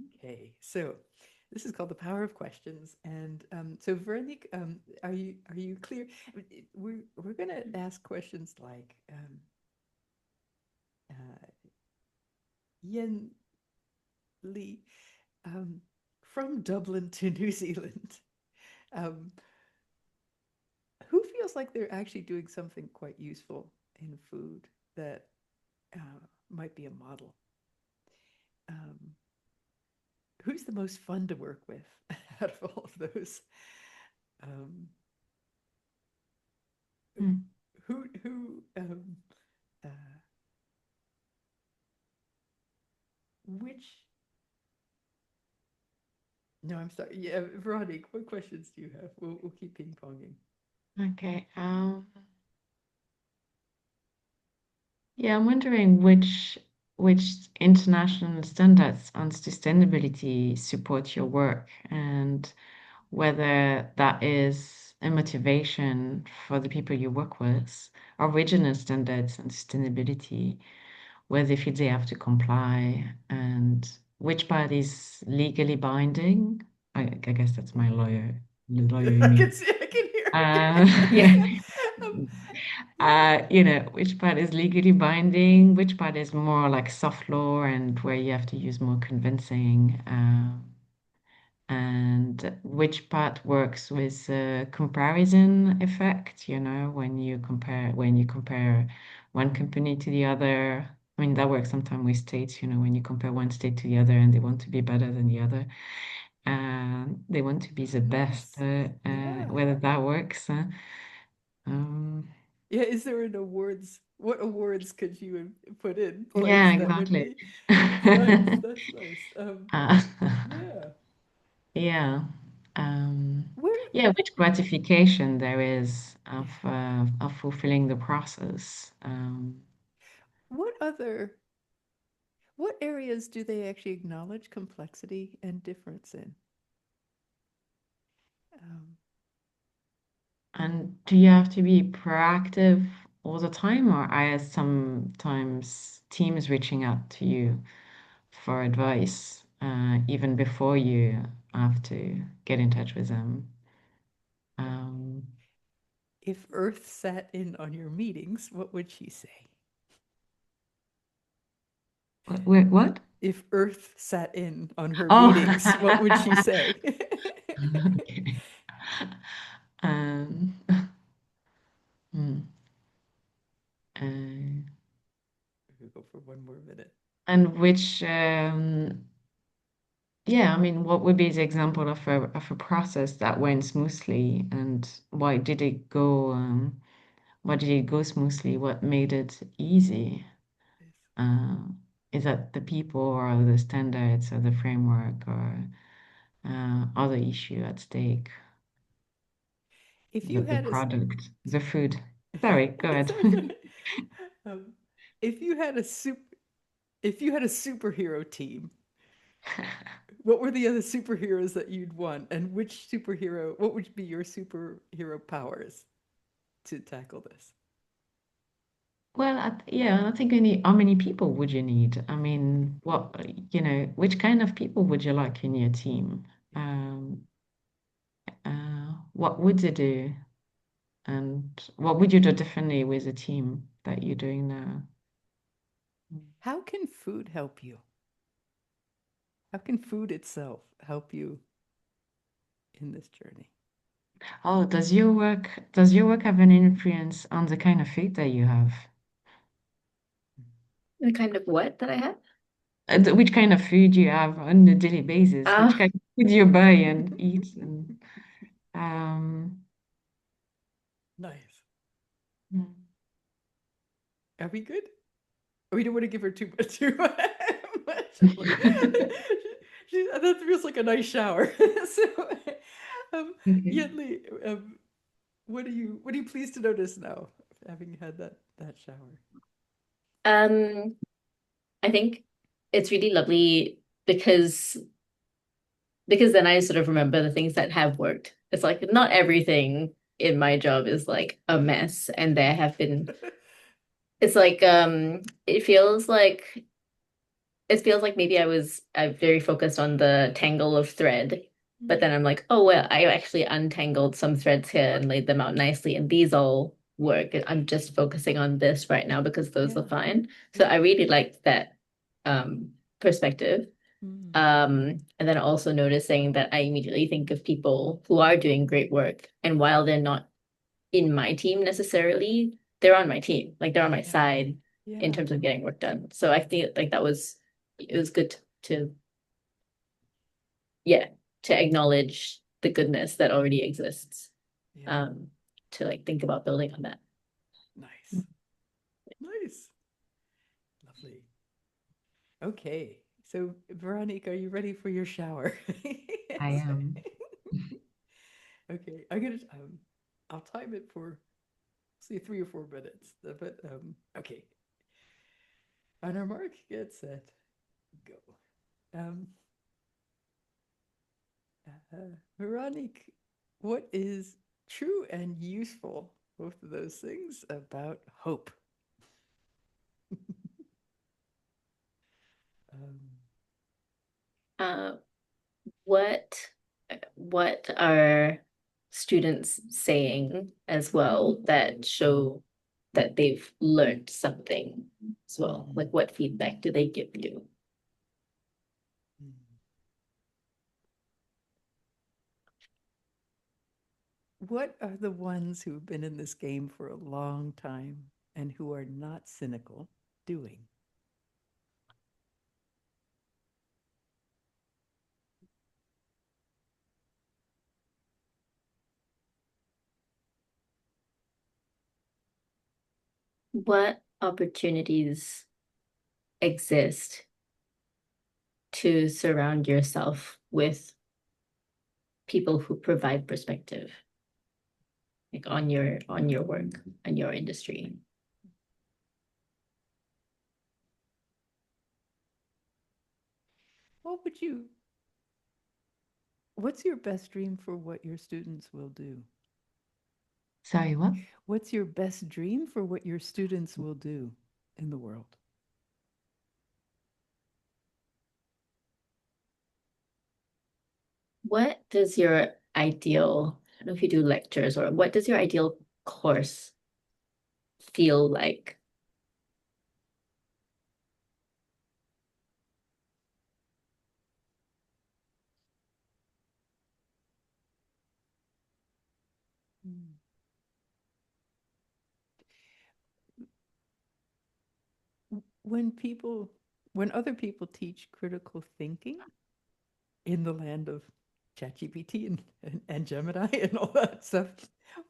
Okay, so this is called the power of questions, and so Veronique, are you clear? We're gonna ask questions like uh, Yen Lee, um, from Dublin to New Zealand. Um, who feels like they're actually doing something quite useful in food that might be a model? Um, who's the most fun to work with out of all of those? Um, Mm. who uh, which no, I'm sorry. Yeah, Veronique, what questions do you have? We'll keep ping ponging. Okay. Yeah, I'm wondering which international standards on sustainability support your work and whether that is a motivation for the people you work with, original standards on sustainability, whether they feel they have to comply, and which part is legally binding. I guess that's my lawyer in I can me. see, I can hear. Uh, Yeah. Um, yeah. which part is legally binding, which part is more like soft law and where you have to use more convincing, and which part works with comparison effect, when you compare one company to the other. I mean, that works sometimes with states, when you compare one state to the other and they want to be better than the other. They want to be the best, Nice. Yeah. whether that works. Um, Yeah. Is there an awards? What awards could you put in place yeah, that would exactly. be? That's nice. That's nice. Uh, Yeah. yeah. Um, What yeah, what which gratification there is yeah. of fulfilling the process. What other what areas do they actually acknowledge complexity and difference in? Um, And do you have to be proactive all the time, or are sometimes teams reaching out to you for advice, even before you have to get in touch with them? Um, if Earth sat in on your meetings, what would she say? wait, what? If Earth sat in on her meetings, what would she Oh, say? okay. Um, hmm, uh, We'll go for one more minute. and yeah, I mean, what would be the example of a process that went smoothly, and why did it go smoothly? What made it easy? Uh, is that the people or the standards or the framework or other issue at stake? If you The had a product, the food. Sorry, go ahead. sorry, sorry. Um, if you had a superhero team, what were the other superheroes that you'd want, and which superhero? What would be your superhero powers to tackle this? Well, yeah, I think how many people would you need? I mean, which kind of people would you like in your team? Um, what would you do? And what would you do differently with the team that you're doing now? How can food help you? How can food itself help you in this journey? Oh, does your work have an influence on the kind of food that you have? The kind of what that I have? Which kind of food you have on a daily basis? Which Uh, kind of food you buy and eat? And um, Nice. mm, Are we good? We don't want to give her too much. Too much. That feels like a nice shower. So, okay. Yetli, what are you pleased to notice now, having had that shower? um, I think it's really lovely because then I sort of remember the things that have worked. It's like not everything in my job is like a mess, and there have been. It's like it feels like it feels like maybe I'm very focused on the tangle of thread, but then I'm like, oh well, I actually untangled some threads here and laid them out nicely, and these all work. I'm just focusing on this right now because those are Yeah. fine. So I really liked that perspective. Mm. And then also noticing that I immediately think of people who are doing great work, and while they're not in my team necessarily, they're on my team, like they're on my Yeah. side in Yeah. terms of getting work done. So I feel like it was good to, yeah, to acknowledge the goodness that already exists. Yeah. Um, to like think about building on that. Nice. Nice. Lovely. Okay. So, Veronique, are you ready for your shower? I am. Okay. I'll time it for, say, 3 or 4 minutes. But okay. On our mark, get set, go. Um, Veronique, what is true and useful, both of those things, about hope? um, Uh, what what are students saying as well that show that they've learned something as well? Like what feedback do they give you? hmm. What are the ones who've been in this game for a long time and who are not cynical doing? What opportunities exist to surround yourself with people who provide perspective, like on your work and your industry? What would you, what's your best dream for what your students will do? Sorry, what? What's your best dream for what your students will do in the world? What does your ideal, I don't know if you do lectures, or what does your ideal course feel like? Mm. When people, when other people teach critical thinking in the land of ChatGPT and Gemini and all that stuff,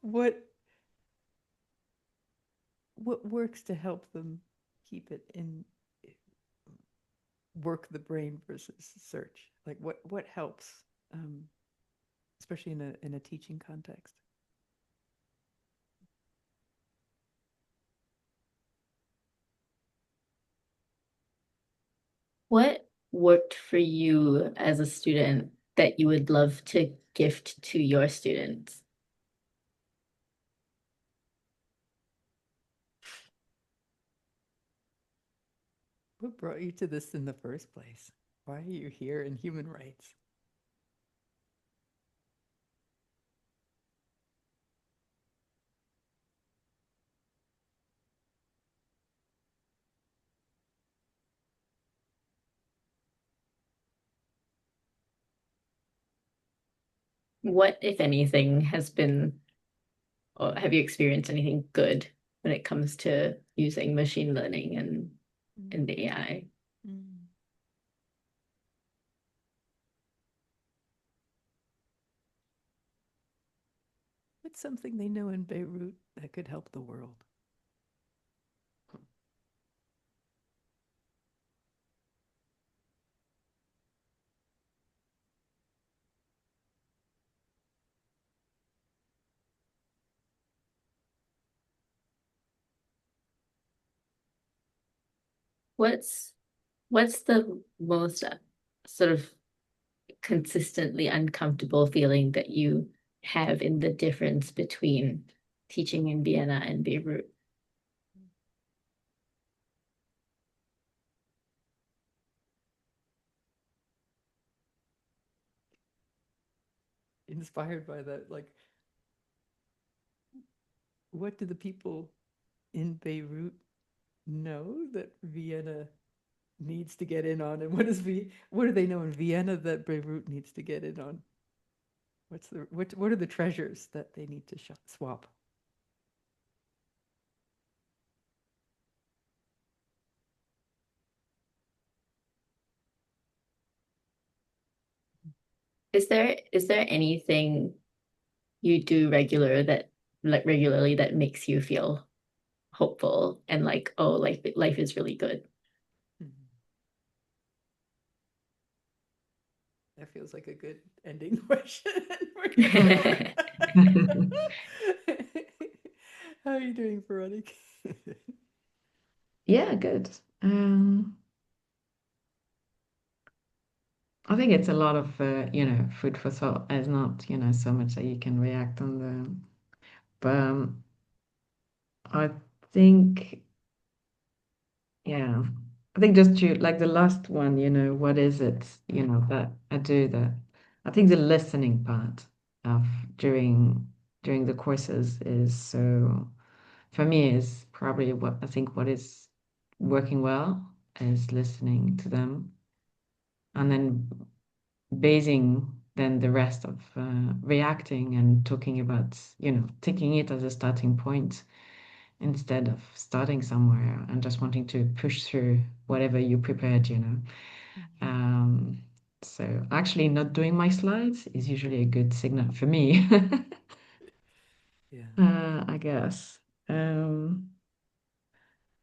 what what works to help them keep it in, work the brain versus search? Like what helps, um, especially in a teaching context? What worked for you as a student that you would love to gift to your students? What brought you to this in the first place? Why are you here in human rights? What, if anything, has been, or have you experienced anything good when it comes to using machine learning and Mm, the AI? mm. What's something they know in Beirut that could help the world? What's what's the most sort of consistently uncomfortable feeling that you have in the difference between teaching in Vienna and Beirut? inspired by that. Like, what do the people in Beirut know that Vienna needs to get in on, and what do they know in Vienna that Beirut needs to get in on? What are the treasures that they need to swap? Is there anything you do regularly that makes you feel hopeful and like, oh, life is really good? Mhm. That feels like a good ending question. We're gonna How are you doing, Veronica? Yeah, good. I think it's a lot of food for thought. It's not so much that you can react on the, but I think yeah, I think just to like the last one, what is it that I do that I think the listening part of during the courses is so for me is probably what I think what is working well is listening to them and then basing then the rest of reacting and talking about, taking it as a starting point instead of starting somewhere and just wanting to push through whatever you prepared. Um, so actually not doing my slides is usually a good signal for me, Yeah. I guess. Um,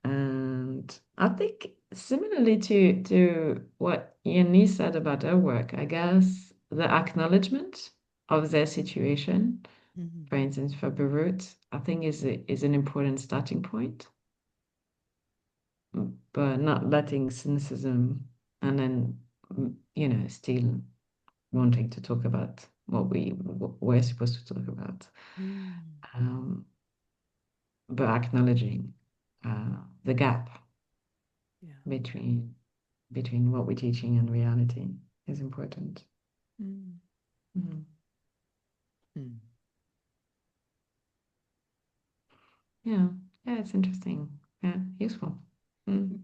and I think similarly to what Yenny said about her work, I guess the acknowledgement of their situation, Mhm. for instance, for Beirut, I think is an important starting point, but not letting cynicism and then still wanting to talk about what we're supposed to talk about, Mm. um, but acknowledging the gap Yeah. between what we're teaching and reality is important. Mm. Mm. Mm. Yeah, yeah, it's interesting. Yeah, useful. Mm.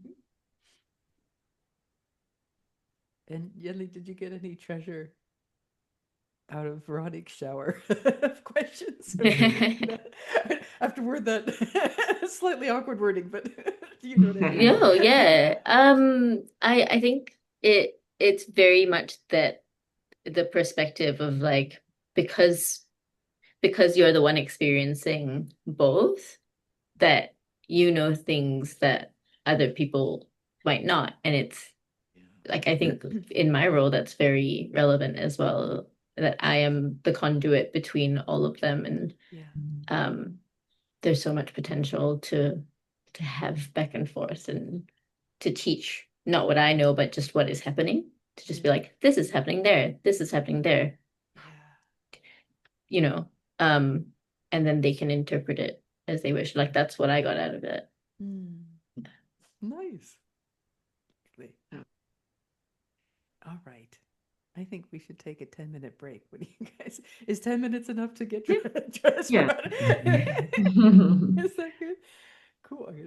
And Yeli, did you get any treasure out of Veronique's shower of questions? Or no? Afterward, that slightly awkward wording, but do you know what I mean? No, yeah. I think it's very much that the perspective of like, because you're the one experiencing both, that you know things that other people might not. And it's like, I think in my role that's very relevant as well, that I am the conduit between all of them. And Yeah. um there's so much potential to have back and forth and to teach not what I know, but just what is happening. To just be Yeah. like, this is happening there, this is happening there, Yeah. you know. Um, and then they can interpret it as they wish. Like that's what I got out of it. Mm. Nice. All right. I think we should take a 10-minute break. What do you guys? Is 10 minutes enough to get Yeah, dressed for yeah. it? Is that good? Cool. I'm gonna